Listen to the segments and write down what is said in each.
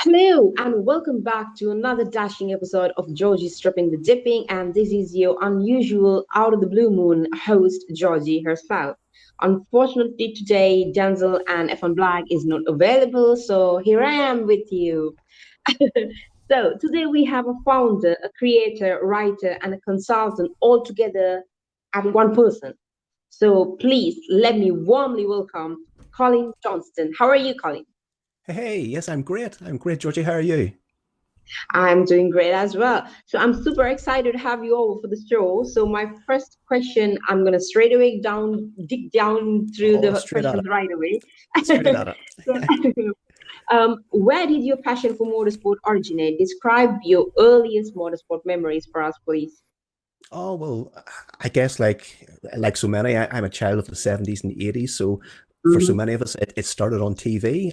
Hello and welcome back to another dashing episode of Jorgy'S Stripping the Dipping. And this is your unusual out of the blue moon host, Jorgy herself. Unfortunately, today Denzel and F1 Black is not available, so here I am with you. So today we have a founder, a creator, writer, and a consultant all together at one person. So please let me warmly welcome Colin Johnston. How are you, Colin? Hey, yes, I'm great. I'm great, Georgie. How are you? I'm doing great as well. So I'm super excited to have you over for the show. So my first question, I'm gonna straight away dig down through Oh, the straight at questions it. right away. Straight at So, it. where did your passion for motorsport originate? Describe your earliest motorsport memories for us, please. Oh, well, I guess like so many, I'm a child of the 70s and 80s. So for so Mhm. many of us, it started on TV.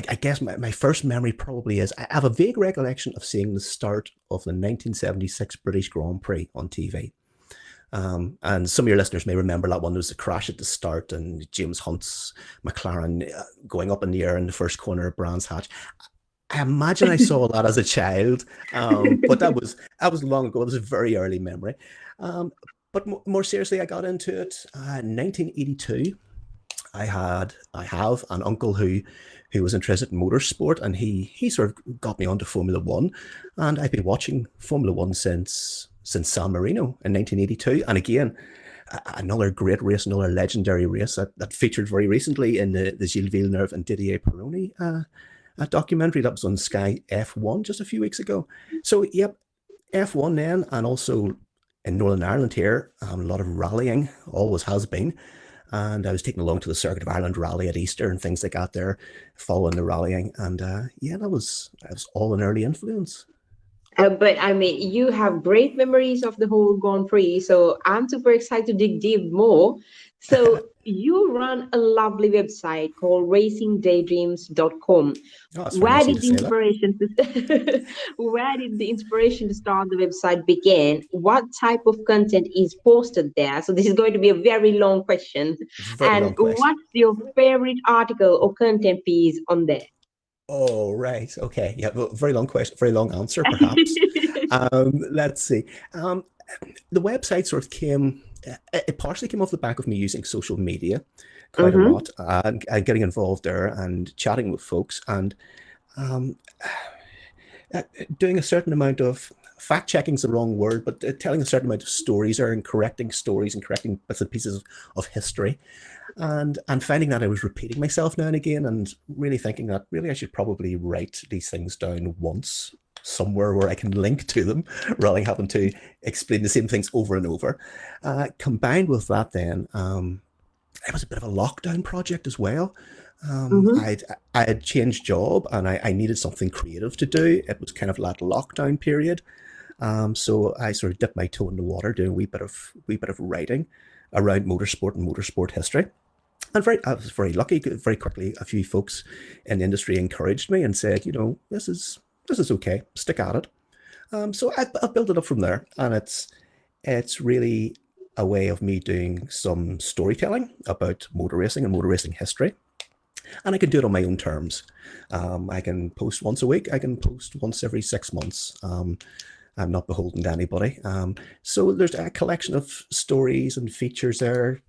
I guess my first memory probably is I have a vague recollection of seeing the start of the 1976 British Grand Prix on TV. And some of your listeners may remember that one. There was a crash at the start, and James Hunt's McLaren going up in the air in the first corner of Brands Hatch. I imagine I saw that as a child, but that was long ago. It was a very early memory. Um, but more seriously, I got into it 1982. I have an uncle who was interested in motorsport, and he sort of got me onto Formula One, and I've been watching Formula One since San Marino in 1982. And again, another great race, another legendary race that featured very recently in the Gilles Villeneuve and Didier Pironi a documentary that was on Sky F1 just a few weeks ago. So, yep, F1 then, and also in Northern Ireland here, a lot of rallying, always has been. And I was taken along to the Circuit of Ireland rally at Easter and things like that there, following the rallying. And yeah, that was all an early influence. But I mean, you have great memories of the whole Grand Prix, so I'm super excited to dig deep more. So you run a lovely website called racingdaydreams.com. Oh, that's very Where nice of you did to the say that. inspiration to where did the inspiration to start the website begin? What type of content is posted there? So this is going to be a very long question. Very And long question. what's your favorite article or content piece on there? Oh, right. Okay. Yeah. Well, very long question, very long answer, perhaps. Let's see. Um, the website sort of came, it partially came off the back of me using social media quite a Mm-hmm. lot and getting involved there and chatting with folks and um, doing a certain amount of fact checking is the wrong word, but telling a certain amount of stories or and correcting stories and correcting bits and pieces of history and finding that I was repeating myself now and again and really thinking that really I should probably write these things down once somewhere where I can link to them rather than having to explain the same things over and over. Combined with that, then it was a bit of a lockdown project as well. Um, Mm-hmm. I'd I had changed job and I needed something creative to do. It was kind of that lockdown period, so I sort of dipped my toe in the water doing a wee bit of writing around motorsport and motorsport history. And I was very lucky. Very quickly, a few folks in the industry encouraged me and said, this is okay. Stick at it. So I've built it up from there, and it's really a way of me doing some storytelling about motor racing and motor racing history, and I can do it on my own terms. I can post once a week. I can post once every 6 months. I'm not beholden to anybody. So there's a collection of stories and features there,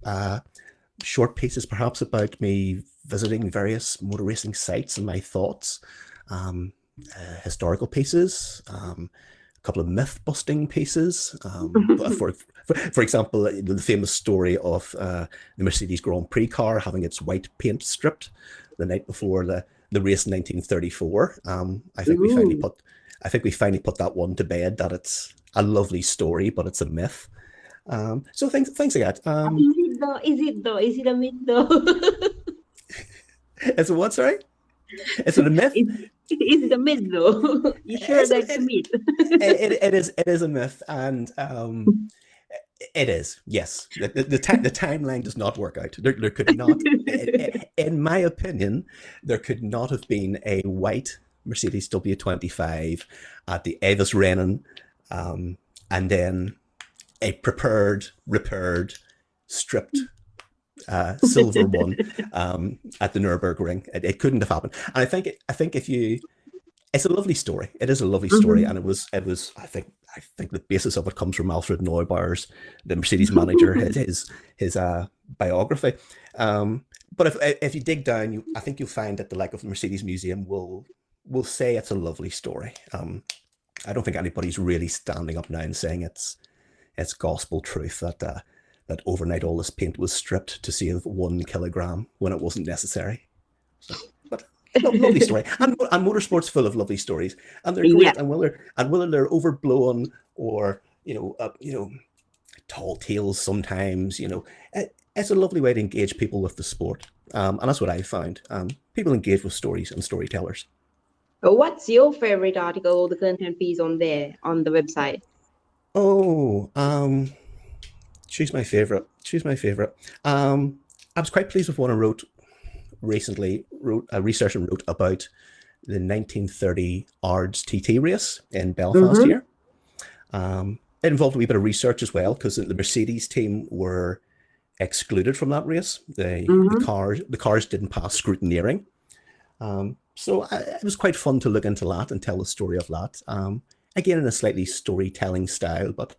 short pieces perhaps about me visiting various motor racing sites and my thoughts, um, historical pieces, a couple of myth busting pieces. For example, the famous story of the Mercedes Grand Prix car having its white paint stripped the night before the race in 1934. Ooh. I think we finally put that one to bed. That it's a lovely story, but it's a myth. So things like that. Is it though? Is it though? Is it a myth though? It's a what? Sorry, is it a myth? is, is it a myth though? You sure It's that's a a, myth? it is a myth, and it is, yes. The timeline does not work out. There could not, in my opinion, there could not have been a white Mercedes W25 at the Avis Rennen, and then a prepared, repaired, stripped silver one at the Nürburgring. It couldn't have happened. And I think if you, it's a lovely story. It is a lovely story, and it was. I think the basis of it comes from Alfred Neubauer's, the Mercedes manager, his biography. But if you dig down, I think you'll find that the like of the Mercedes Museum will say it's a lovely story. I don't think anybody's really standing up now and saying it's gospel truth that that overnight all this paint was stripped to save 1 kilogram when it wasn't necessary. So, but lovely story, and motorsport's full of lovely stories, and they're great. And whether they're overblown or tall tales, sometimes it's a lovely way to engage people with the sport, and that's what I found. People engage with stories and storytellers. What's your favorite article or the content piece on there on the website? Oh, choose my favorite. I was quite pleased with one I wrote recently. Wrote a research and wrote about the 1930 Ards TT race in Belfast here. It involved a wee bit of research as well, because the Mercedes team were excluded from that race. The cars didn't pass scrutineering. So it was quite fun to look into that and tell the story of that. Again, in a slightly storytelling style, but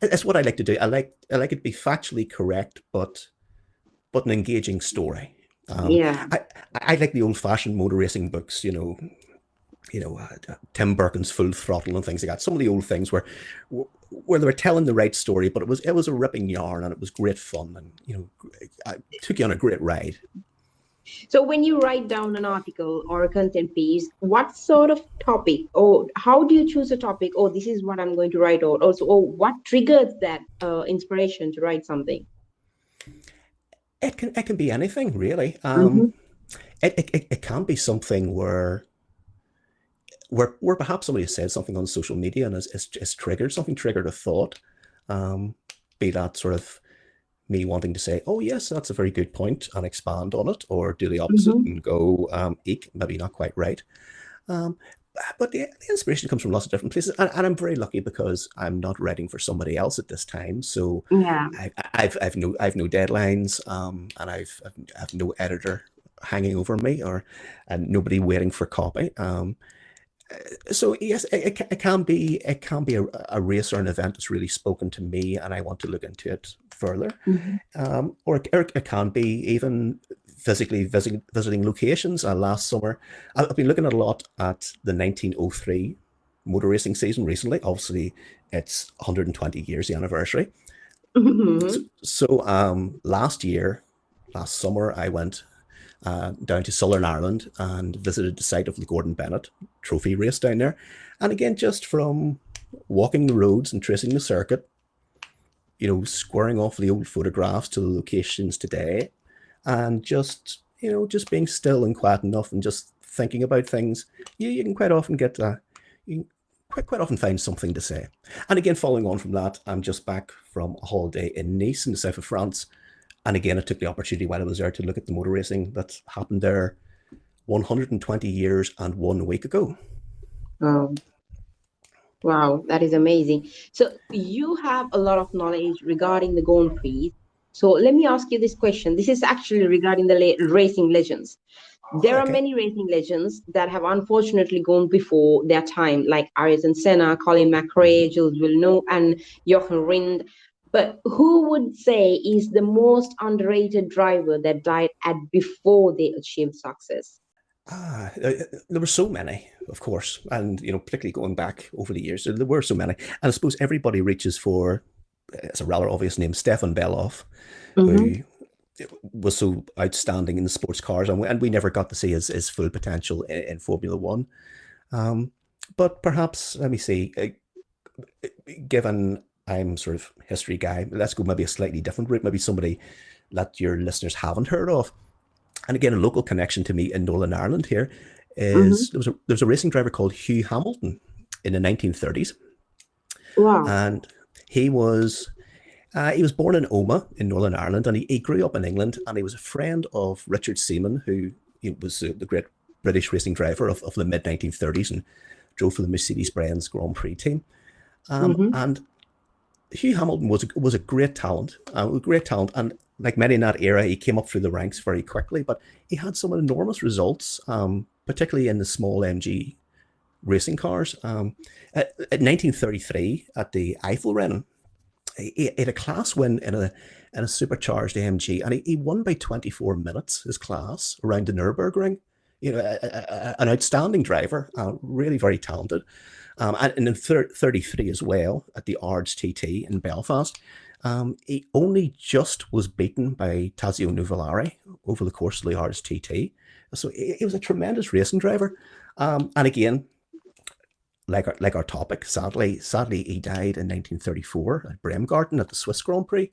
it's what I like to do. I like it to be factually correct, but an engaging story. I like the old-fashioned motor racing books, Tim Burton's Full Throttle and things like that. Some of the old things where they were telling the right story, but it was a ripping yarn and it was great fun, and I took you on a great ride. So when you write down an article or a content piece, what sort of topic, or how do you choose a topic? Oh, this is what I'm going to write, or also, what triggers that inspiration to write something? It can be anything, really. It can be something where perhaps somebody has said something on social media and has triggered a thought, be that sort of me wanting to say, oh yes, that's a very good point, and expand on it, or do the opposite and go, eek, maybe not quite right. But the inspiration comes from lots of different places, and I'm very lucky because I'm not writing for somebody else at this time. So I've no deadlines, and I've no editor hanging over me, and nobody waiting for copy. So yes, it can be a race or an event that's really spoken to me, and I want to look into it further. Or it can be even physically visiting locations. Last summer, I've been looking a lot at the 1903 motor racing season recently. Obviously, it's 120 years, the anniversary. So last summer, I went down to Southern Ireland and visited the site of the Gordon Bennett Trophy race down there. And again, just from walking the roads and tracing the circuit, squaring off the old photographs to the locations today, and just being still and quiet enough and just thinking about things, you can quite often get quite often find something to say. And again, following on from that, I'm just back from a holiday in Nice in the south of France. And again, I took the opportunity while I was there to look at the motor racing that happened there 120 years and 1 week ago. Wow, that is amazing. So you have a lot of knowledge regarding the Grand Prix. So let me ask you this question. This is actually regarding the racing legends. There are many racing legends that have unfortunately gone before their time, like Aryton Senna, Colin McRae, Giles Villeneuve, and Jochen Rindt. But who would say is the most underrated driver that died before they achieved success? There were so many, of course, and particularly going back over the years, there were so many. And I suppose everybody reaches for, it's a rather obvious name, Stefan Bellof, who was so outstanding in the sports cars, and we never got to see his full potential in Formula One. But perhaps, let me see, given I'm sort of history guy, let's go maybe a slightly different route, maybe somebody that your listeners haven't heard of. And again, a local connection to me in Northern Ireland here is there was a racing driver called Hugh Hamilton in the 1930s. Wow. And he was born in Omagh in Northern Ireland, and he grew up in England, and he was a friend of Richard Seaman, who was the great British racing driver of the mid-1930s and drove for the Mercedes-Benz Grand Prix team. And Hugh Hamilton was a great talent, and like many in that era, he came up through the ranks very quickly, but he had some enormous results, particularly in the small MG racing cars. At 1933, at the Eifelrennen, he had a class win in a supercharged AMG, and he won by 24 minutes his class around the Nürburgring. An outstanding driver, really very talented. And in 33 as well at the Ards TT in Belfast. He only just was beaten by Tazio Nuvolari over the course of the Ards TT. So he was a tremendous racing driver. And again, like our topic, sadly he died in 1934 at Bremgarten at the Swiss Grand Prix.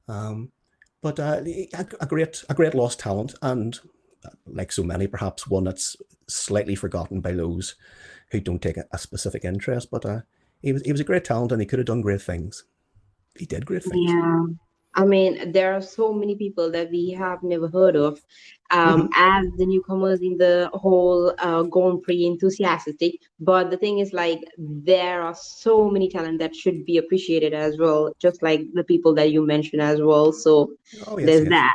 But a great lost talent, and like so many, perhaps one that's slightly forgotten by those who don't take a specific interest. But he was a great talent, and he could have done great things. He did great things. Yeah. I mean, there are so many people that we have never heard of Mm-hmm. as the newcomers in the whole Grand Prix enthusiastic. But the thing is, like, there are so many talent that should be appreciated as well, just like the people that you mentioned as well. So Oh yes, there's yes. that.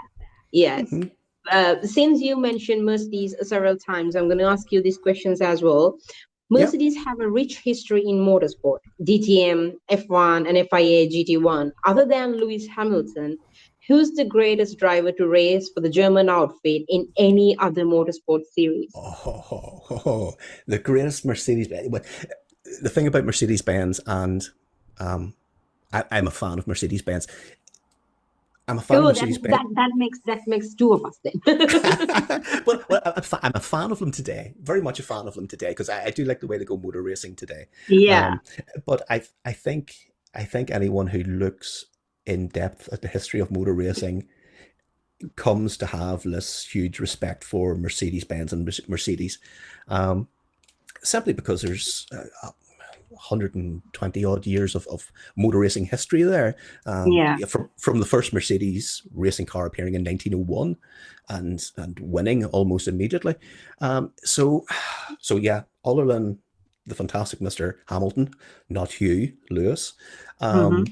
Yes. Mm-hmm. Since you mentioned Mercedes several times, I'm going to ask you these questions as well. Yeah. Mercedes have a rich history in motorsport, DTM, F1, and FIA GT1. Other than Lewis Hamilton, who's the greatest driver to race for the German outfit in any other motorsport series? The greatest Mercedes. The thing about Mercedes Benz, and I'm a fan of Mercedes Benz. I'm a fan of Oh, Mercedes Benz. that makes two of us then. Well, I'm a fan of them today. Very much a fan of them today, because I do like the way they go motor racing today. Yeah, But I think anyone who looks in depth at the history of motor racing comes to have this huge respect for Mercedes Benz and Mercedes, simply because there's 120 odd years of motor racing history there. yeah, From the first Mercedes racing car appearing in 1901 and winning almost immediately. So yeah, other than the fantastic Mr. Hamilton, not Hugh Lewis, hmm,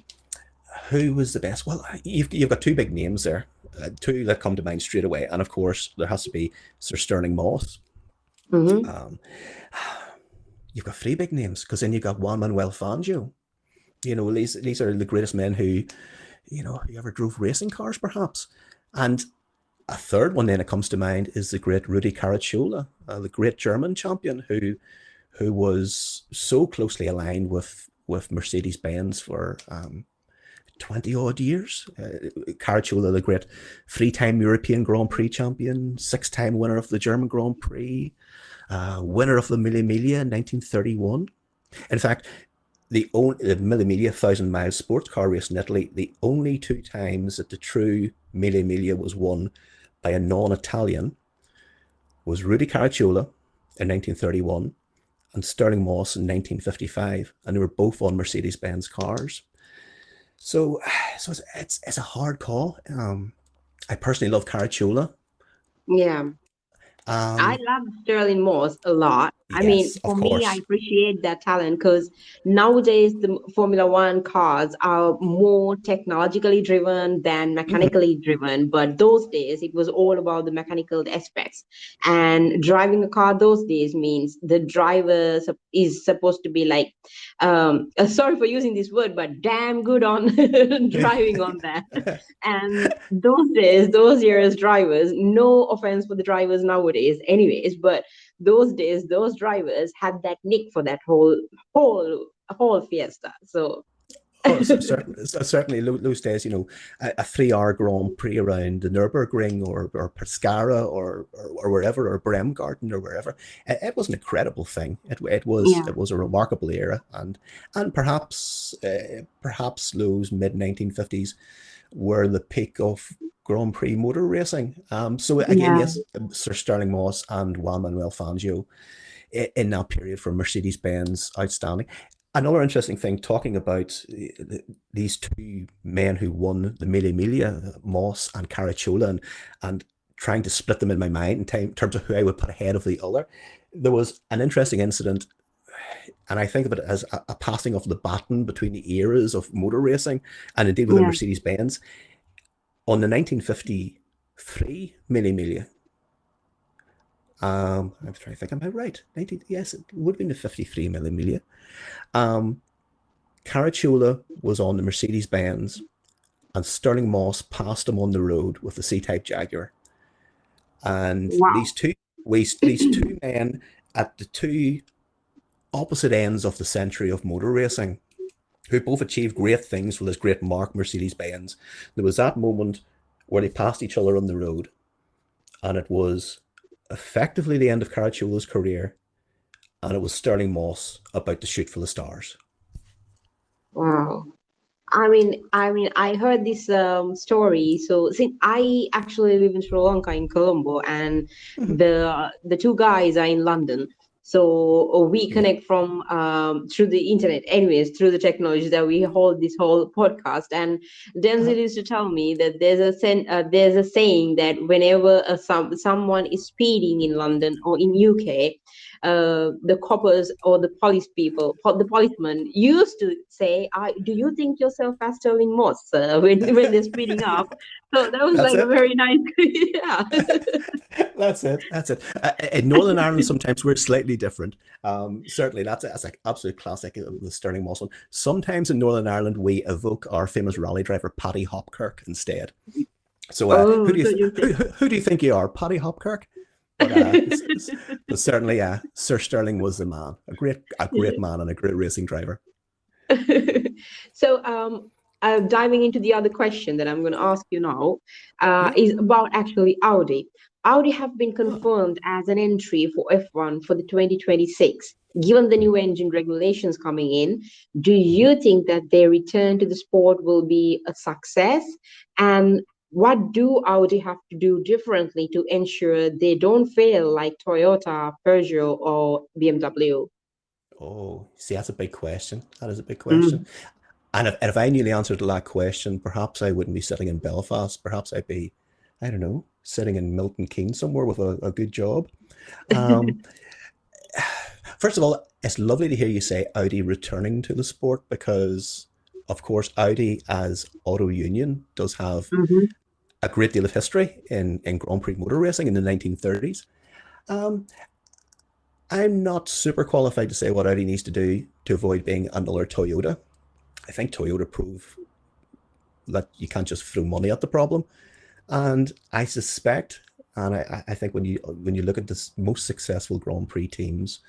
who was the best? Well, you've got two big names there, two that come to mind straight away, and of course there has to be Sir Stirling Moss. hmm, Um, you've got three big names, because then you've got Juan Manuel Fangio. These are the greatest men who ever drove racing cars, perhaps. And a third one then that comes to mind is the great Rudi Caracciolo, the great German champion who was so closely aligned with Mercedes Benz for 20 odd years. Caracciolo, the great 3-time European Grand Prix champion, 6-time winner of the German Grand Prix, winner of the Mille Miglia in 1931. In fact, the Mille Miglia 1,000-mile sports car race in Italy, the only two times that the true Mille Miglia was won by a non-Italian was Rudi Caracciolo in 1931 and Stirling Moss in 1955, and they were both on Mercedes-Benz cars. So it's a hard call. I personally love Caracciolo. yeah. I Um, love Sterling Moss a lot. I mean, yes, of for me, I course. appreciate that talent because nowadays the Formula One cars are more technologically driven than Mhm. mechanically driven. But those days, it was all about the mechanical aspects. And driving a car those days means the driver is supposed to be like, sorry for using this word, but damn good on driving on that. And those days, those years, drivers, no offense for the drivers nowadays, anyways, but those days, those drivers had that nick for that whole fiesta. So, Oh, certainly those days, a 3 hour Grand Prix around the Nürburgring or Pescara or wherever, or Bremgarten or wherever. It was an incredible thing. yeah, It was a remarkable era, and perhaps those mid 1950s were the peak of Grand Prix motor racing. So again, yeah, yes, Sir Stirling Moss and Juan Manuel Fangio in that period for Mercedes Benz, outstanding. Another interesting thing, talking about these two men who won the Mille Miglia, Moss and Caracciola, and trying to split them in my mind in terms of who I would put ahead of the other. There was an interesting incident, and I think of it as a passing of the baton between the eras of motor racing and indeed within yeah, Mercedes Benz. on the 1953 Mille Miglia. I'm trying to think, am I right? Yes, it would have been the 53 Mille Miglia. Caracciola was on the Mercedes-Benz, and Stirling Moss passed him on the road with the C-Type Jaguar. And Wow. these two men at the two opposite ends of the century of motor racing, who both achieved great things with this great marque Mercedes-Benz. There was that moment where they passed each other on the road, and it was effectively the end of Caracciola's career, and it was Stirling Moss about to shoot for the stars. Wow. I heard this story. So, since I actually live in Sri Lanka in Colombo, and Mm-hmm. the two guys are in London. So we Yeah. connect from through the internet, anyways, through the technology that we hold this whole podcast. And Uh-huh. Denzel used to tell me that there's a saying that whenever someone is speeding in London or in UK, the coppers or the the policemen used to say, "Do you think yourself as Sterling Moss when they're speeding up?" So that was That's like a it. very nice, yeah. That's it. That's it. In Northern Ireland, sometimes we're slightly different. Certainly, that's like absolute classic of the Stirling Moss one. Sometimes in Northern Ireland, we evoke our famous rally driver Paddy Hopkirk instead. So, Oh, so you think. who do you think you are, Paddy Hopkirk? But but certainly, Sir Stirling was the man, a great man, and a great racing driver. So, diving into the other question that I'm going to ask you now, Yeah. is about actually Audi. Audi have been confirmed as an entry for F1 for the 2026. Given the new engine regulations coming in, do Mhm. you think that their return to the sport will be a success? And what do Audi have to do differently to ensure they don't fail like Toyota, Peugeot, or BMW? Oh, see, that's a big question. That is a big question. And if I knew the answer to that question, perhaps I wouldn't be sitting in Belfast. Perhaps I'd be, I don't know, sitting in Milton Keynes somewhere with a good job. Um, First of all, it's lovely to hear you say Audi returning to the sport because, of course, Audi as auto union does have Mhm. a great deal of history in Grand Prix motor racing in the 1930s. Um, I'm not super qualified to say what Audi needs to do to avoid being another Toyota. I think Toyota prove that you can't just throw money at the problem. And I suspect, and I think when you look at the most successful Grand Prix teams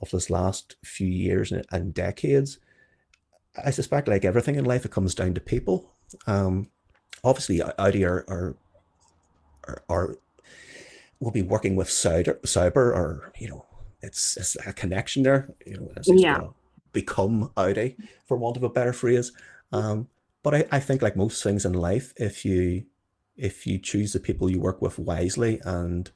of this last few years and decades, I suspect, like everything in life, it comes down to people. Um, Obviously, Audi are will be working with Sauber, or it's a connection there. It's just Yeah. going to become Audi, for want of a better phrase. Um, but I think, like most things in life, if you choose the people you work with wisely and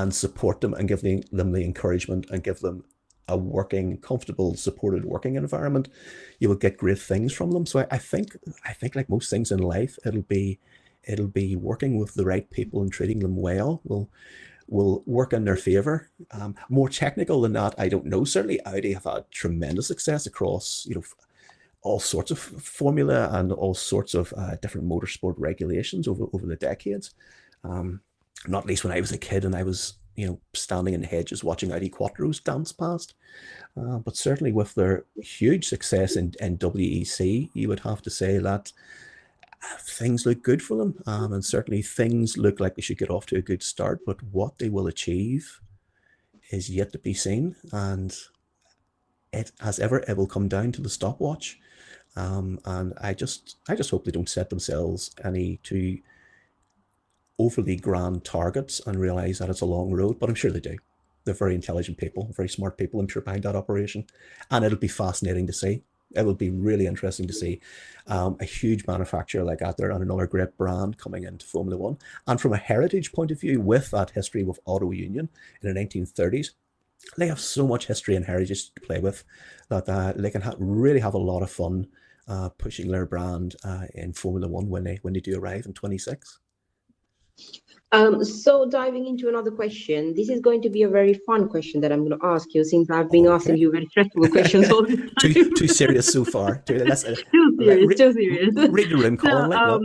support them and give them the encouragement and give them a working, comfortable, supported working environment, you will get great things from them. So I think like most things in life, it'll be working with the right people and treating them well will work in their favor. More technical than that, I don't know. Certainly, Audi have had tremendous success across all sorts of formula and all sorts of different motorsport regulations over the decades. Um, Not least when I was a kid and I was standing in hedges watching Audi Quattros dance past. But certainly with their huge success in WEC, you would have to say that things look good for them. And certainly things look like they should get off to a good start. But what they will achieve is yet to be seen. And as ever, it will come down to the stopwatch. And I just hope they don't set themselves any too overly grand targets and realize that it's a long road. But I'm sure they do. They're very intelligent people, very smart people, I'm sure, behind that operation. And it'll be fascinating to see. It will be really interesting to see a huge manufacturer like that there and another great brand coming into Formula One. And from a heritage point of view, with that history with Auto Union in the 1930s, they have so much history and heritage to play with that they can really have a lot of fun pushing their brand in Formula One when they do arrive in 26. So diving into another question, this is going to be a very fun question that I'm going to ask you since I've been asking Okay. you very stressful questions all the too time. serious so far. Let's Too let, serious, re, too serious. read the room, So, Colin. Like what?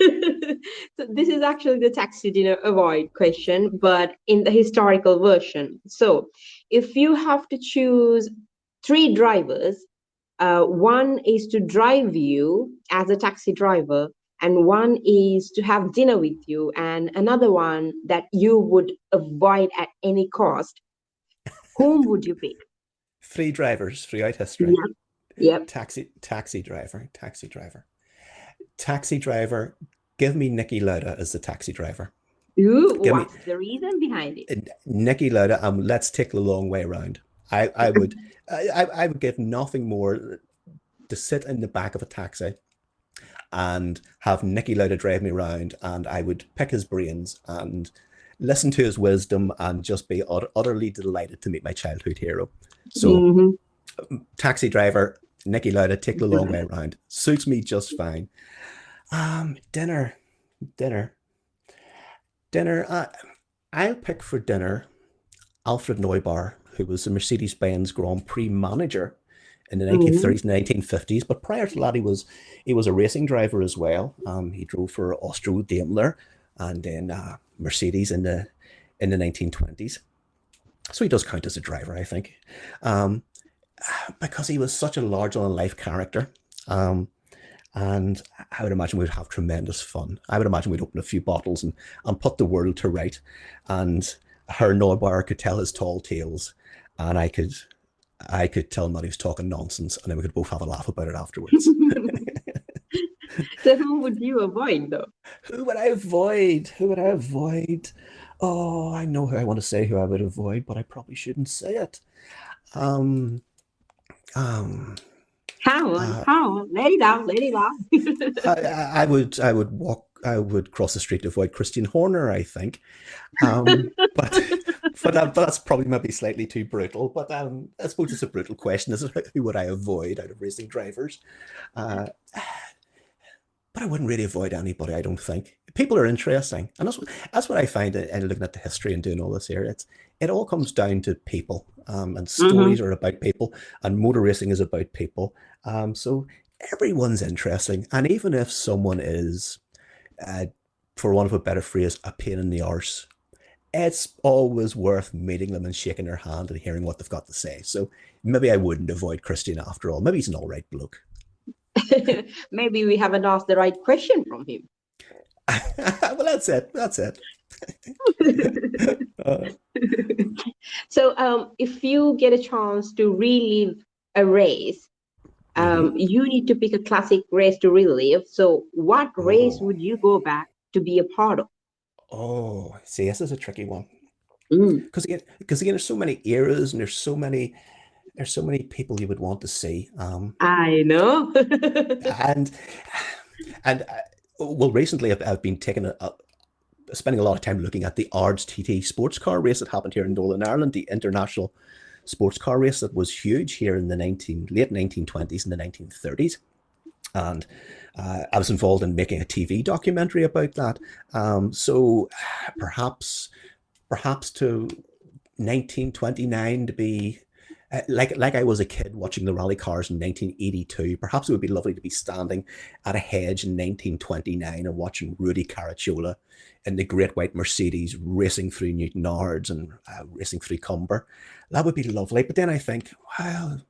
So this is actually the taxi dinner avoid question, but in the historical version. So if you have to choose three drivers, one is to drive you as a taxi driver, and one is to have dinner with you, and another one that you would avoid at any cost. Whom would you pick? Three drivers throughout history. Yep. Yep. Taxi driver, taxi driver, taxi driver. Give me Nicky Lauda as the taxi driver. Ooh, Give me what's the reason behind it? Nicky Lauda, and let's take the long way around. I would I would give nothing more to sit in the back of a taxi and have Nicky Lauda drive me around, and I would pick his brains and listen to his wisdom and just be utterly delighted to meet my childhood hero. So, Mhm. taxi driver, Nicky Lauda, take the long way around. Suits me just fine. Dinner, dinner, dinner. I'll pick for dinner Alfred Neubar, who was the Mercedes-Benz Grand Prix manager in the Mhm. 1930s and 1950s. But prior to that, he was a racing driver as well. He drove for Austro Daimler and then Mercedes in the 1920s. So he does count as a driver, I think, um, because he was such a larger than life character. Um, and I would imagine we'd have tremendous fun. I would imagine we'd open a few bottles and put the world to right. And Herr Neubauer could tell his tall tales, and I could tell him that he was talking nonsense, and then we could both have a laugh about it afterwards. So who would you avoid though? Who would I avoid? Who would I avoid? Oh, I know who I want to say who I would avoid, but I probably shouldn't say it. Um, um, Come on, uh, come on, let it out, let it out. I would cross the street to avoid Christian Horner, I think. But but that's probably maybe slightly too brutal. But I suppose it's a brutal question. Is it who would I avoid out of racing drivers? Uh, but I wouldn't really avoid anybody. I don't think people are interesting, and that's what I find in looking at the history and doing all this here. It all comes down to people, and stories Hmm. are about people, and motor racing is about people. So everyone's interesting, and even if someone is, uh, for want of a better phrase, a pain in the arse, it's always worth meeting them and shaking their hand and hearing what they've got to say. So maybe I wouldn't avoid Christian after all. Maybe he's an all right bloke. Maybe we haven't asked the right question from him. Well, that's it. That's it. uh, So, if you get a chance to relive a race, mhm. you need to pick a classic race to relive. So, what race Oh, would you go back to be a part of? see, this is a tricky one Mm, because again, there's so many eras and there's so many people you would want to see. I know. And and well, recently I've been spending a lot of time looking at the ARDS TT sports car race that happened here in Northern Ireland, the international sports car race that was huge here in the late 1920s and the 1930s. And I was involved in making a TV documentary about that. So perhaps to 1929 to be like I was a kid watching the rally cars in 1982. Perhaps it would be lovely to be standing at a hedge in 1929 and watching Rudy Caracciola in the great white Mercedes racing through Newton Ards and racing through Cumber. That would be lovely. But then I think, well,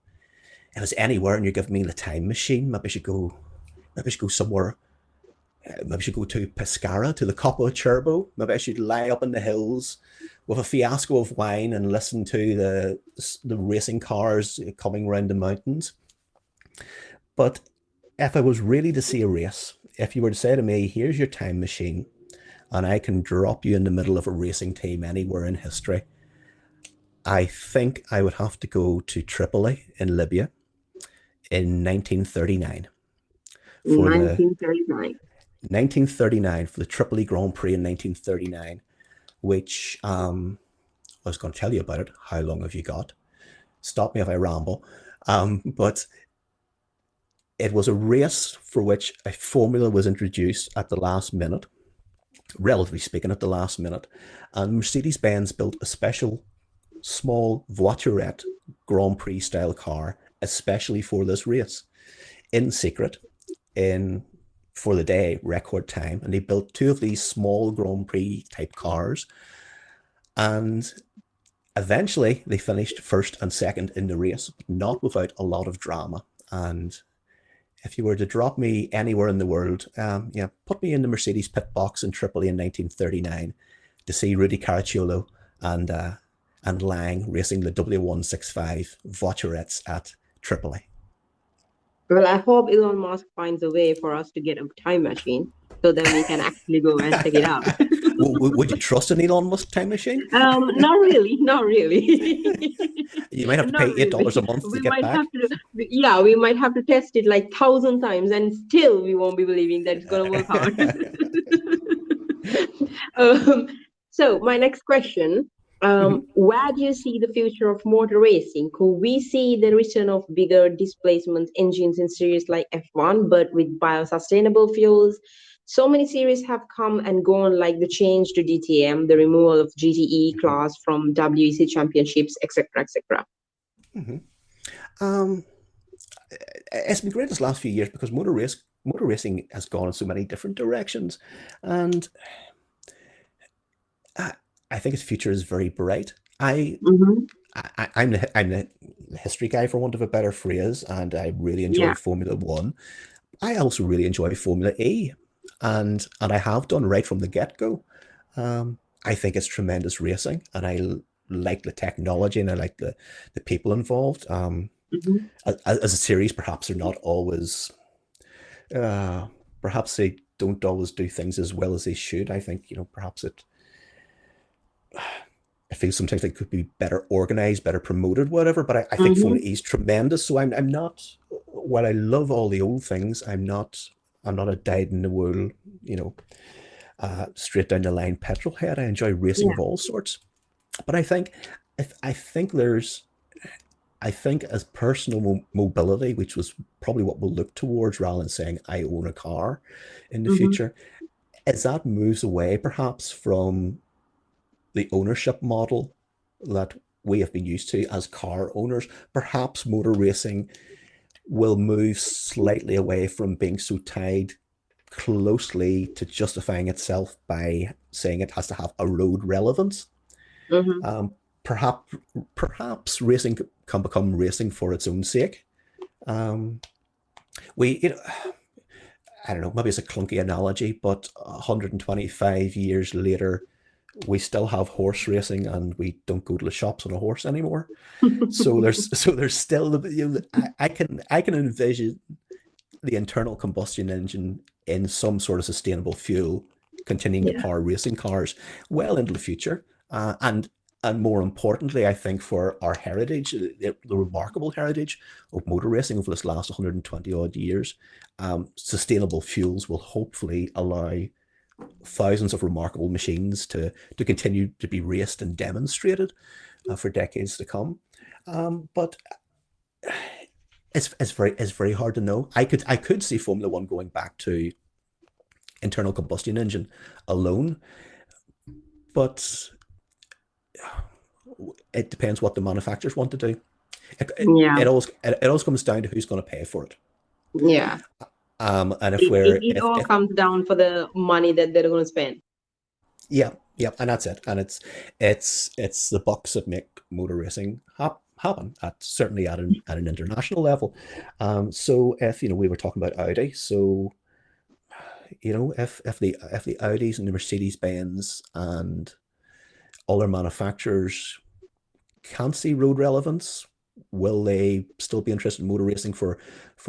if it's anywhere and you give me the time machine, maybe I should go. Maybe I should go somewhere. Maybe I should go to Pescara, to the Capo Cherbo. Maybe I should lie up in the hills with a fiasco of wine and listen to the racing cars coming round the mountains. But if I was really to see a race, if you were to say to me, here's your time machine, and I can drop you in the middle of a racing team anywhere in history, I think I would have to go to Tripoli in Libya in 1939 for the 1939. 1939 for the Tripoli Grand Prix in 1939, which I was going to tell you about it. How long have you got? Stop me if I ramble. But it was a race for which a formula was introduced at the last minute, relatively speaking, at the last minute. And Mercedes Benz built a special small voiturette Grand Prix style car, especially for this race, in secret, in for the day record time, and they built two of these small Grand Prix type cars, and eventually they finished first and second in the race, but not without a lot of drama. And if you were to drop me anywhere in the world, yeah, put me in the Mercedes pit box in Tripoli in 1939 to see Rudy Caracciolo and Lang racing the W165 Voiturettes at Tripoli. Well, I hope Elon Musk finds a way for us to get a time machine so that we can actually go and check it out. Would you trust an Elon Musk time machine? Not really. You might have to pay $8 a month to get back. We might have to test it like 1,000 times, and still we won't be believing that it's going to work out. So my next question. Where do you see the future of motor racing? Could we see the return of bigger displacement engines in series like F1, but with biosustainable fuels? So many series have come and gone, like the change to DTM, the removal of GTE class from WEC championships, etc., etc. It's been great this last few years because motor racing has gone in so many different directions, and I think its future is very bright. I'm the history guy, for want of a better phrase, and I really enjoy Formula One. I also really enjoy Formula E, and I have done right from the get-go. I think it's tremendous racing, and I like the technology, and I like the people involved. As a series, perhaps they're not always, perhaps they don't always do things as well as they should. I think, perhaps I feel sometimes they could be better organized, better promoted, whatever. But I think Formula E is tremendous. So I'm not. While I love all the old things, I'm not a dyed-in-the-wool, straight down the line petrol head. I enjoy racing of all sorts. But I think as personal mobility, which was probably what we'll look towards rather than saying I own a car in the future, as that moves away perhaps from the ownership model that we have been used to as car owners, perhaps motor racing will move slightly away from being so tied closely to justifying itself by saying it has to have a road relevance. Perhaps racing can become racing for its own sake. I don't know, maybe it's a clunky analogy, but 125 years later, we still have horse racing, and we don't go to the shops on a horse anymore. So there's still I can envision the internal combustion engine in some sort of sustainable fuel continuing to power racing cars well into the future, and more importantly, I think for our heritage, the remarkable heritage of motor racing over this last 120 odd years, sustainable fuels will hopefully allow thousands of remarkable machines to continue to be raced and demonstrated for decades to come. But it's very hard to know. I could see Formula One going back to internal combustion engine alone, but it depends what the manufacturers want to do. It always comes down to who's going to pay for it. Yeah. And it all comes down for the money that they're going to spend. Yeah, and that's it. And it's the bucks that make motor racing happen certainly at an international level. So if we were talking about Audi, so if the Audis and the Mercedes-Benz and other manufacturers can't see road relevance, will they still be interested in motor racing for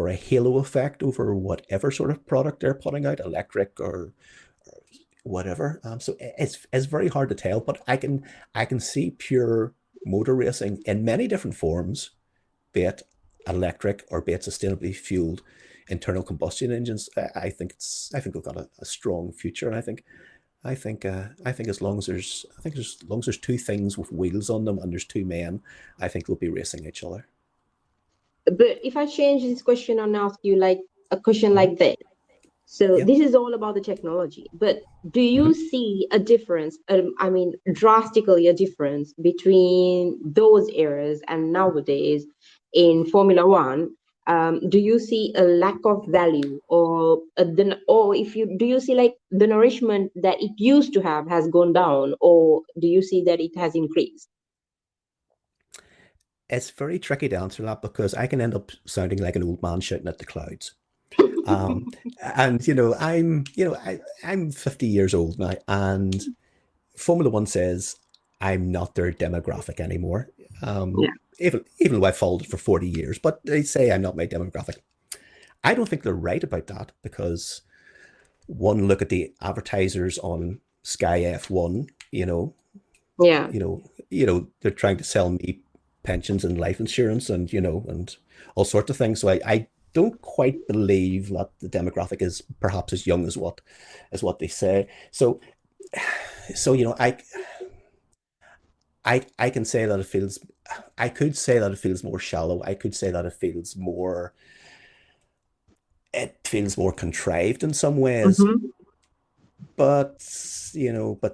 a halo effect over whatever sort of product they're putting out, electric or whatever? So it's very hard to tell, but I can see pure motor racing in many different forms, be it electric or be it sustainably fueled internal combustion engines. I think we've got a strong future, and I think as long as there's two things with wheels on them and there's two men, I think they'll be racing each other. But if I change this question and ask you like a question like that, so this is all about the technology. But do you see a difference? Drastically a difference between those eras and nowadays in Formula One? do you see a lack of value, or if you do you see like the nourishment that it used to have has gone down, or do you see that it has increased? It's very tricky to answer that because I can end up sounding like an old man shouting at the clouds. Um, and I'm 50 years old now, and Formula One says I'm not their demographic anymore. Yeah. Even though I followed it for 40 years, but they say I'm not my demographic. I don't think they're right about that because one look at the advertisers on Sky F1, Yeah. they're trying to sell me pensions and life insurance and all sorts of things. So I don't quite believe that the demographic is perhaps as young as what they say. So I can say that it feels I could say that it feels more shallow. I could say that it feels more contrived in some ways. Hmm. But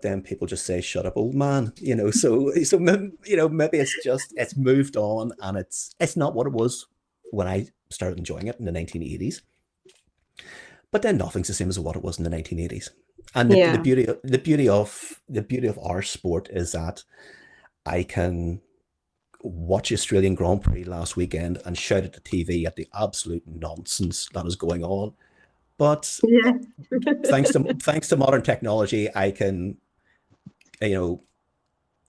then people just say, "Shut up, old man." So maybe it's moved on, and it's not what it was when I started enjoying it in the 1980s. But then nothing's the same as what it was in the 1980s. And the Yeah. beauty of our sport is that I can watch Australian Grand Prix last weekend and shout at the TV at the absolute nonsense that is going on. But Yeah. thanks to modern technology, I can you know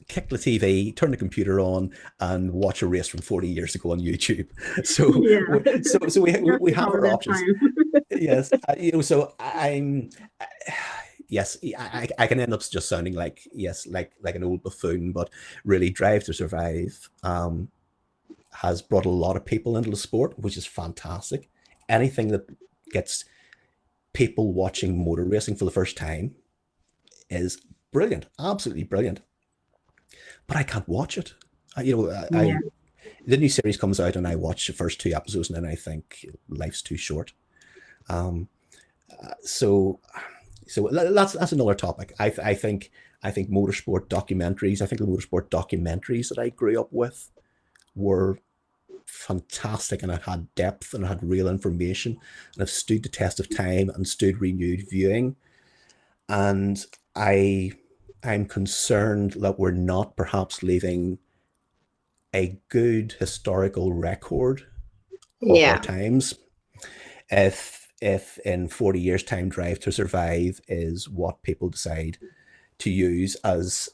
kick the TV, turn the computer on, and watch a race from 40 years ago on YouTube. So Yeah. we Just have cover our that options. time. Yes, so yes, I can end up just sounding like, yes, like an old buffoon, but really, Drive to Survive has brought a lot of people into the sport, which is fantastic. Anything that gets people watching motor racing for the first time is brilliant, absolutely brilliant. But I can't watch it. Yeah. The new series comes out and I watch the first two episodes and then I think life's too short. Um, so that's another topic. I think motorsport documentaries. I think the motorsport documentaries that I grew up with were fantastic, and it had depth and it had real information, and have stood the test of time and stood renewed viewing. And I'm concerned that we're not perhaps leaving a good historical record of our Yeah. times if in 40 years time Drive to Survive is what people decide to use as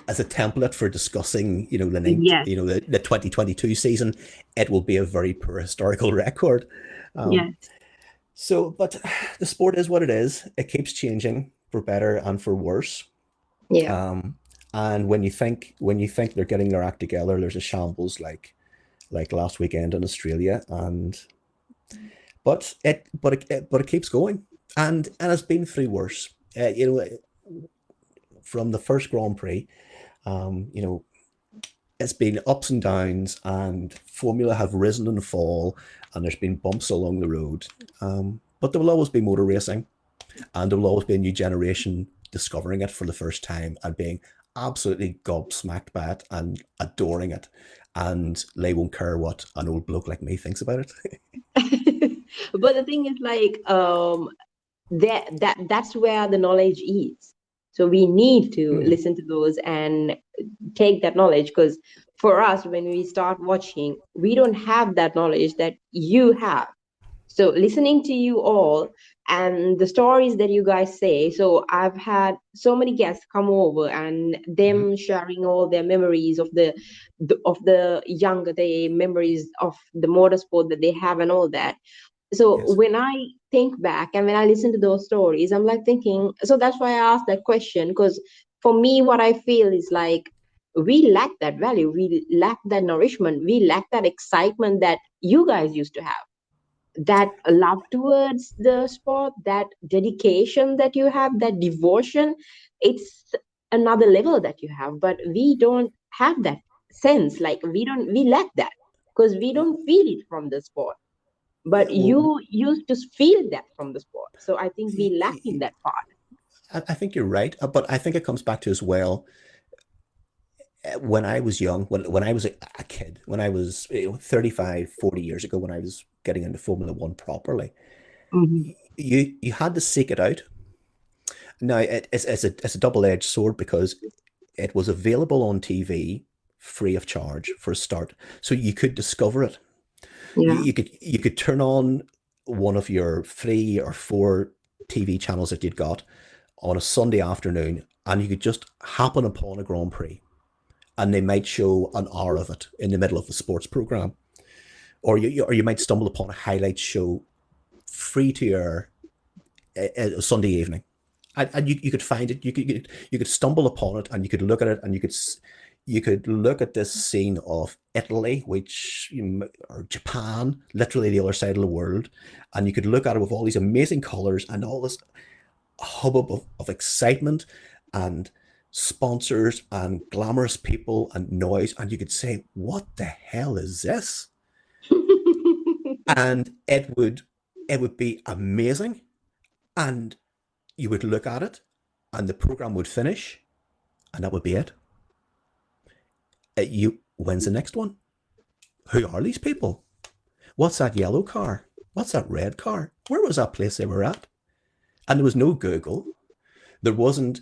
a template for discussing Yes. the 2022 season. It will be a very poor historical record. um, Yes. but the sport is what it is. It keeps changing for better and for worse. Yeah. um, and when you think they're getting their act together, there's a shambles like last weekend in Australia. But it keeps going, and it's been through worse. From the first Grand Prix, um, you know, it's been ups and downs, and Formula have risen and fall, and there's been bumps along the road. But there will always be motor racing, and there will always be a new generation discovering it for the first time and being absolutely gobsmacked by it and adoring it, and they won't care what an old bloke like me thinks about it. But the thing is like that's where the knowledge is. So we need to Mm, listen to those and take that knowledge, because for us, when we start watching, we don't have that knowledge that you have. So listening to you all and the stories that you guys say, so I've had so many guests come over and mhm. them sharing all their memories of the younger day, memories of the motorsport that they have and all that. So Yes. when I think back and when I listen to those stories, I'm like thinking, so that's why I asked that question, because for me, what I feel is like we lack that value, we lack that nourishment, we lack that excitement that you guys used to have, that love towards the sport, that dedication that you have, that devotion. It's another level that you have, but we don't have that sense. Like we lack that because we don't feel it from the sport. Yeah, But well, you used to feel that from the sport. So I think we lack in that part. I think you're right, but I think it comes back to as well. when I was young, when I was a kid, when I was 35, 40 years ago, when I was getting into Formula One properly, Hmm. you had to seek it out. Now, it's a double edged sword because it was available on TV free of charge for a start. So you could discover it. Yeah. You could turn on one of your 3 or 4 TV channels that you'd got on a Sunday afternoon, and you could just happen upon a Grand Prix, and they might show an hour of it in the middle of the sports program, or you might stumble upon a highlight show free to air a Sunday evening, and you could find it. You could stumble upon it, and you could look at it, and you could look at this scene of Italy, which or Japan, literally the other side of the world, and you could look at it with all these amazing colors and all this hubbub of excitement and sponsors and glamorous people and noise, and you could say, "What the hell is this?" And it would be amazing, and you would look at it, and the program would finish, and that would be it. You when's the next one? Who are these people? What's that yellow car? What's that red car? Where was that place they were at? And there was no Google. There wasn't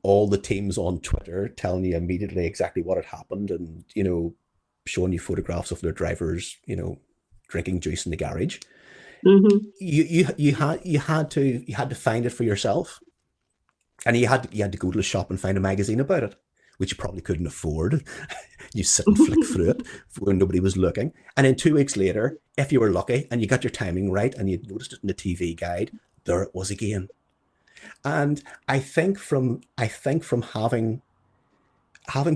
all the teams on Twitter telling you immediately exactly what had happened, and showing you photographs of their drivers, drinking juice in the garage. Hmm. You had to find it for yourself, and you had to go to the shop and find a magazine about it, which you probably couldn't afford. You sit and flick through it when nobody was looking, and then 2 weeks later, if you were lucky and you got your timing right and you noticed it in the TV guide, there it was again. And I think from having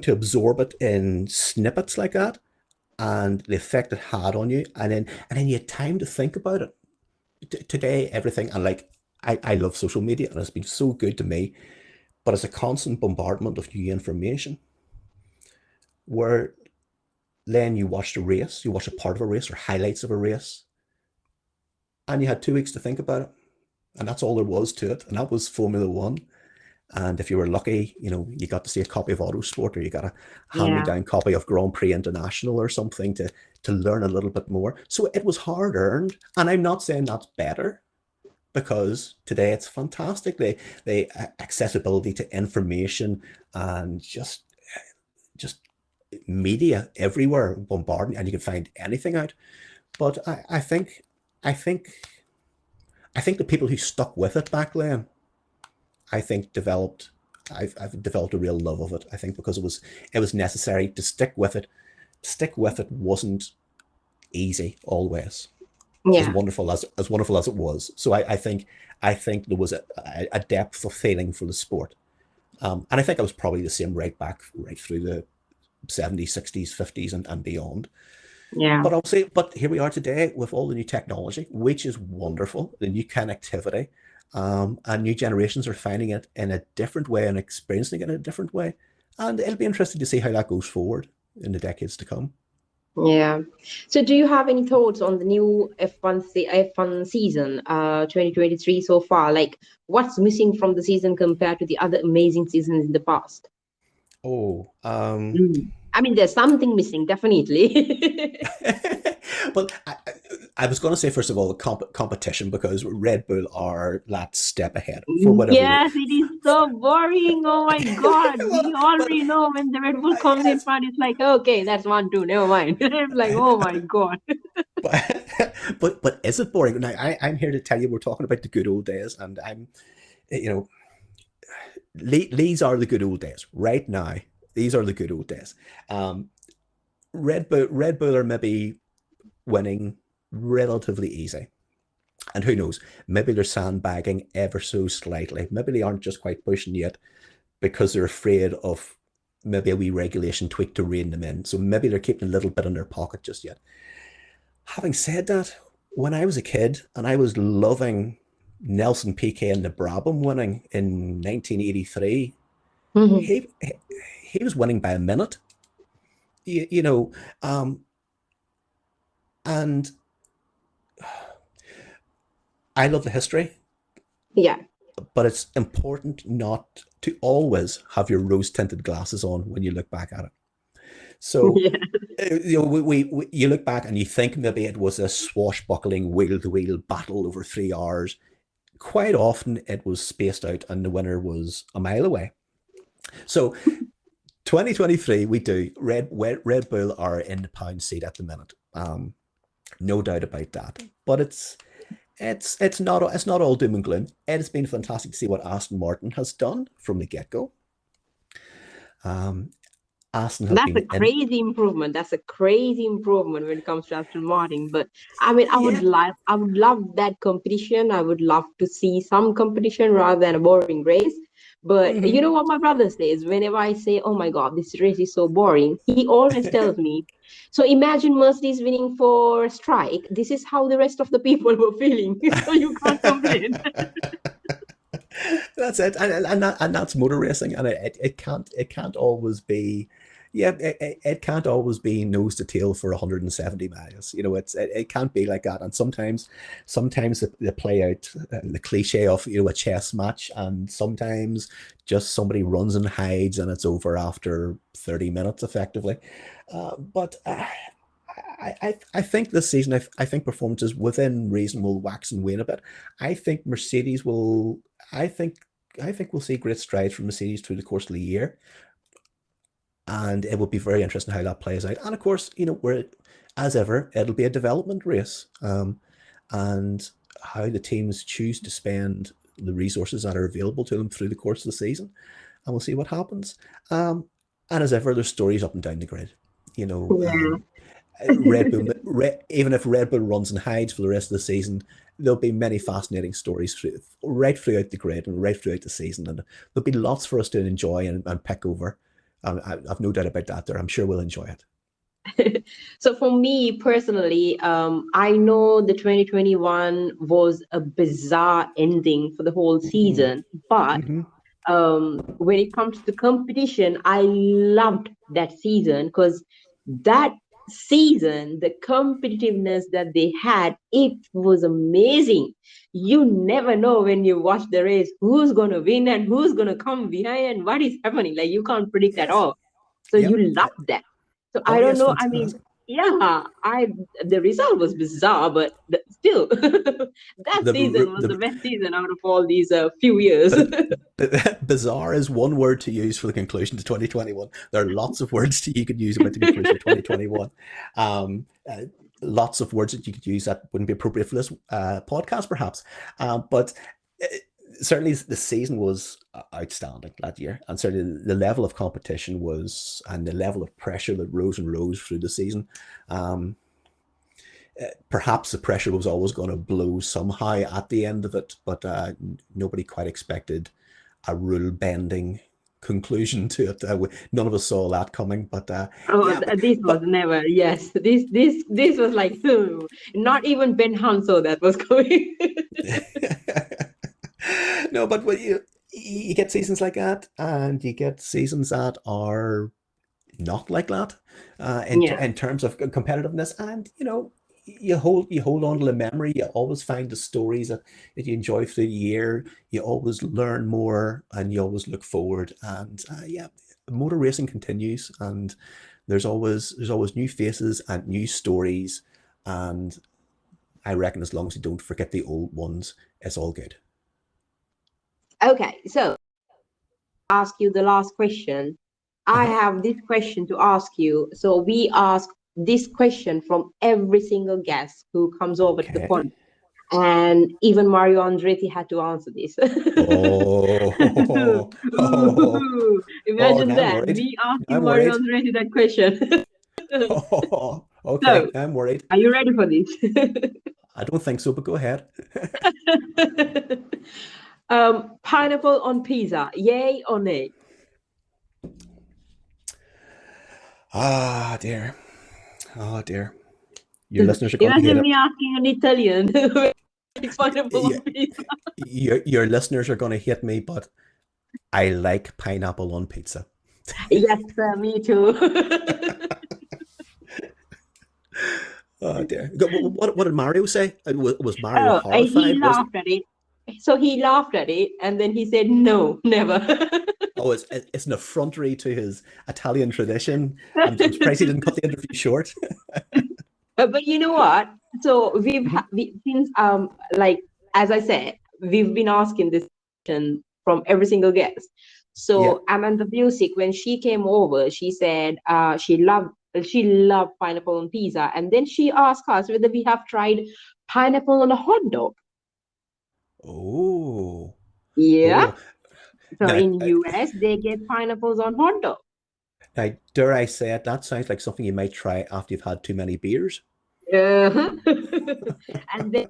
to absorb it in snippets like that, and the effect it had on you, and then you had time to think about it. Today, everything, and like, I love social media, and it's been so good to me, but it's a constant bombardment of new information. Where then you watched a race, you watched a part of a race or highlights of a race, and you had 2 weeks to think about it, and that's all there was to it, and that was Formula One. And if you were lucky, you got to see a copy of Autosport, or you got a Yeah. hand-me-down copy of Grand Prix International or something to learn a little bit more. So it was hard earned, and I'm not saying that's better, because today it's fantastic. The accessibility to information, and just media everywhere bombarding, and you can find anything out. But I think the people who stuck with it back then, I think developed. I've developed a real love of it. I think because it was necessary to stick with it. Stick with it wasn't easy always, Yeah. as wonderful as it was. So I think there was a depth of feeling for the sport, and I think I was probably the same right through the 70s, 60s, 50s, and beyond. Yeah. But I'll say, but here we are today with all the new technology, which is wonderful, the new connectivity, and new generations are finding it in a different way and experiencing it in a different way. And it'll be interesting to see how that goes forward in the decades to come. Yeah. So do you have any thoughts on the new F1 season, 2023 so far? Like, what's missing from the season compared to the other amazing seasons in the past? Oh, I mean, there's something missing, definitely. well, I was going to say, first of all, the competition, because Red Bull are that step ahead for whatever reason. Yes, it is so boring. Oh my God. We But already know when the Red Bull comes in yes, front, it's like, okay, that's 1-2, never mind. It's like, oh my God. but is it boring? Now, I'm here to tell you we're talking about the good old days, and you know, these are the good old days right now. These are the good old days. Um, Red Bull are maybe winning relatively easy. And who knows, maybe they're sandbagging ever so slightly. Maybe they aren't just quite pushing yet because they're afraid of maybe a wee regulation tweak to rein them in. So maybe they're keeping a little bit in their pocket just yet. Having said that, when I was a kid and I was loving Nelson Piquet and the Brabham winning in 1983, Mhm. he he was winning by a minute. You, you know, um, and I love the history. Yeah. but it's important not to always have your rose tinted glasses on when you look back at it. So, Yeah. you look back and you think maybe it was a swashbuckling wheel to wheel battle over 3 hours. Quite often it was spaced out and the winner was a mile away. So 2023, we do. Red Bull are in the pound seat at the minute. No doubt about that. But it's not all doom and gloom. It has been fantastic to see what Aston Martin has done from the get go. Aston have That's a been in. crazy improvement. That's a crazy improvement when it comes to Aston Martin. But I mean, Yeah. I would love that competition. I would love to see some competition rather than a boring race. But you Mm-hmm. know what my brother says? Whenever I say, "Oh my God, this race is so boring," he always tells me, "So imagine Mercedes winning for strike. This is how the rest of the people were feeling. So you can't complain." That's it, and that's motor racing, and it can't always be, yeah, it can't always be nose to tail for 170 miles. It can't be like that, and sometimes they play out the cliche of a chess match, and sometimes just somebody runs and hides, and it's over after 30 minutes, effectively. But I think this season, I think performances within reason will wax and wane a bit. I think Mercedes will. I think I think we'll see great strides from Mercedes through the course of the year, and it will be very interesting how that plays out. And of course, we're as ever, it'll be a development race, and how the teams choose to spend the resources that are available to them through the course of the season, and we'll see what happens. And as ever, there's stories up and down the grid. You know, Yeah. Red Bull, even if Red Bull runs and hides for the rest of the season, there'll be many fascinating stories right throughout the grid and right throughout the season, and there'll be lots for us to enjoy and pick over. I've no doubt about that. There, I'm sure we'll enjoy it. So for me personally, I know the 2021 was a bizarre ending for the whole Mm-hmm. season, but Mm-hmm. when it comes to competition, I loved that season because that season, the competitiveness that they had, it was amazing. You never know when you watch the race who's going to win and who's going to come behind and what is happening. Like you can't predict at Yes. all. So Yep. you love that. So I Oh don't yes, know. I mean, fantastic. yeah, I the result was bizarre, but still, that season was the The best season out of all these few years. bizarre is one word to use for the conclusion to 2021. There are lots of words that you could use about the conclusion of 2021. Um, uh, Lots of words that you could use that wouldn't be appropriate for this podcast, perhaps. But uh, certainly the season was outstanding that year, and certainly the level of competition was, and the level of pressure that rose and rose through the season. Um, Perhaps the pressure was always going to blow somehow at the end of it, but nobody quite expected a rule bending conclusion to it. None of us saw that coming, but Oh, yeah, this was but never. Yes, this was like not even Ben Han saw that was coming. no, but you get seasons like that, and you get seasons that are not like that, Yeah. in terms of competitiveness, and you hold on to the memory. You always find the stories that you enjoy through the year. You always learn more, and you always look forward. And yeah, motor racing continues, and there's always new faces and new stories. And I reckon as long as you don't forget the old ones, it's all good. Okay, so ask you the last question. I Uh-huh. have this question to ask you. So we ask this question from every single guest who comes over to the Okay. pod, and even Mario Andretti had to answer this. Oh, oh, oh, Imagine now I'm that. worried. Me Now asking I'm Mario worried. Andretti that question. Oh, okay, So, now I'm worried. are you ready for this? I don't think so, but go ahead. Pineapple on pizza, yay or nay? Ah, dear. Oh, dear. Your listeners are going to hate Imagine it. me asking an Italian. Pineapple Y- on pizza. your listeners are going to hate me, but I like pineapple on pizza. Yes, me too. Oh, dear. What did Mario say? Was Mario Oh, he horrified? Was laughed at it. So he laughed at it and then he said, no, never. Oh, it's an effrontery to his Italian tradition. I'm surprised he didn't cut the interview short. But you know what? So Mhm. since like as I said, we've been asking this question from every single guest. Yeah. So Amanda Music, when she came over, she said she loved pineapple on pizza, and then she asked us whether we have tried pineapple on a hot dog. Oh. Yeah. Oh. So Now, in US they get pineapples on hot dog. now, dare I say it? That sounds like something you might try after you've had too many beers. Uh-huh. And then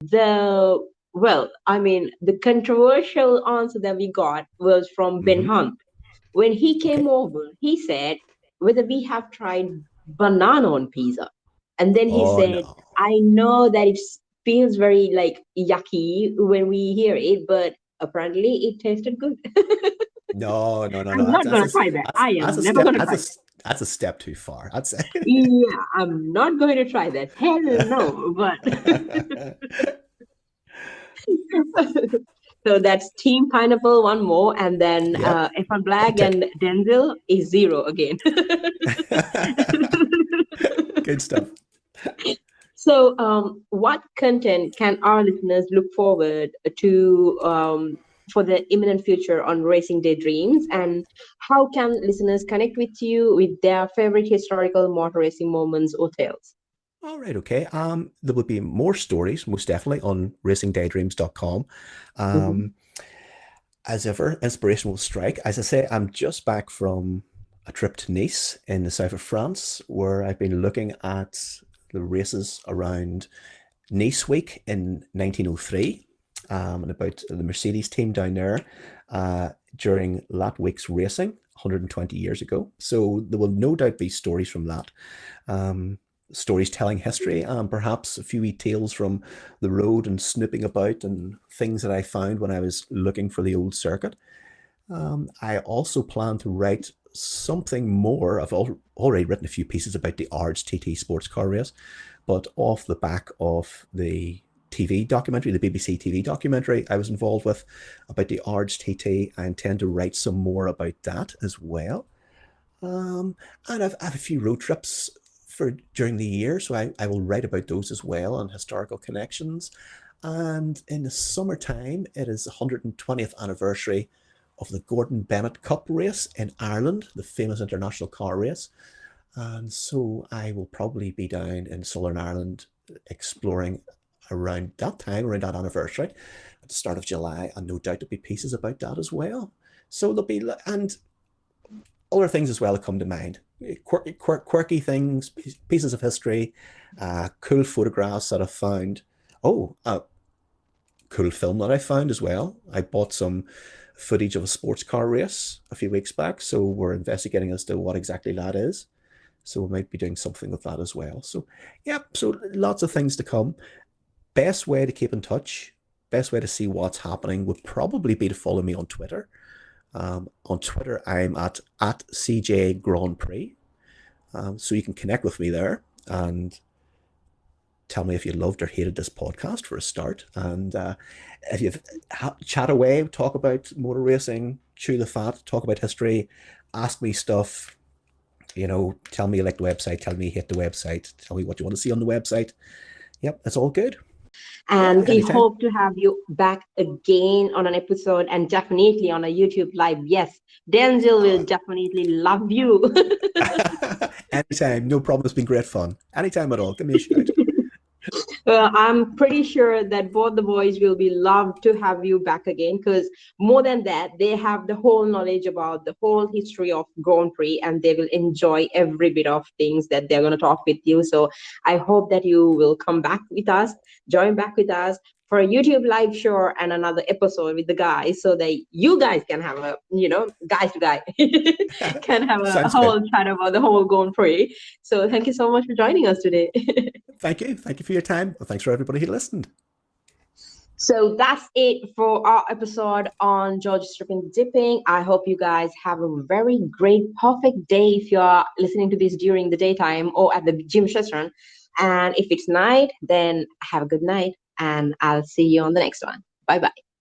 the well, I mean, the controversial answer that we got was from Ben Hmm. Hunt. When he came Okay. over, he said whether we have tried banana on pizza. And then he Oh said, no. I know that it feels very like yucky when we hear it, but apparently it tasted good. No, no, no, no. I'm not gonna try that. I That's am a never step. gonna try that. That's a step too far. That's Yeah, I'm not going to try that. Hell no. But so that's Team Pineapple, one more, and then yep. F1 Black Tick. and Denzel is zero again. Good stuff. So, what content can our listeners look forward to for the imminent future on Racing Daydreams? And how can listeners connect with you with their favorite historical motor racing moments or tales? All right, okay. There will be more stories, most definitely, on racingdaydreams.com. Mhm. Um, as ever, inspiration will strike. As I say, I'm just back from a trip to Nice in the south of France, where I've been looking at the races around Nice Week in 1903, and about the Mercedes team down there during that week's racing 120 years ago. So there will no doubt be stories from that. Um, Stories telling history and perhaps a few wee tales from the road and snooping about and things that I found when I was looking for the old circuit. I also plan to write something more. I've already written a few pieces about the Ards TT sports car race, but off the back of the TV documentary, the BBC TV documentary I was involved with about the Ards TT, I intend to write some more about that as well. And I have a few road trips for during the year, so I will write about those as well and historical connections. And in the summertime, it is the 120th anniversary of the Gordon Bennett Cup race in Ireland, the famous international car race. And so I will probably be down in Southern Ireland exploring around that time, around that anniversary, at the start of July, and no doubt there'll be pieces about that as well. So there'll be, and other things as well that come to mind. Quirky things, pieces of history, cool photographs that I've found. Oh, cool film that I found as well. I bought some footage of a sports car race a few weeks back, so we're investigating as to what exactly that is. So we might be doing something with that as well. So, yeah, so lots of things to come. Best way to keep in touch, best way to see what's happening would probably be to follow me on Twitter. On Twitter, I'm at CJ Grand Prix. So you can connect with me there and tell me if you loved or hated this podcast for a start. And if you chat away, talk about motor racing, chew the fat, talk about history, ask me stuff. Tell me you like the website, tell me you hate the website, tell me what you want to see on the website. Yep, that's all good. Yeah, And we anytime. hope to have you back again on an episode and definitely on a YouTube live. Yes, Denzel will Oh, definitely love you. anytime, no problem. It's been great fun. Anytime at all, give me a shout. I'm pretty sure that both the boys will be loved to have you back again because more than that, they have the whole knowledge about the whole history of Grand Prix and they will enjoy every bit of things that they're going to talk with you. So I hope that you will come back with us, join back with us for a YouTube live show and another episode with the guys so that you guys can have a, guys to guy can have a Sounds good. whole chat about the whole Grand Prix. So thank you so much for joining us today. Thank you. Thank you for your time. Well, thanks for everybody who listened. So that's it for our episode on George Stripping Dipping. I hope you guys have a very great, perfect day if you're listening to this during the daytime or at the gym session. And if it's night, then have a good night and I'll see you on the next one. Bye bye.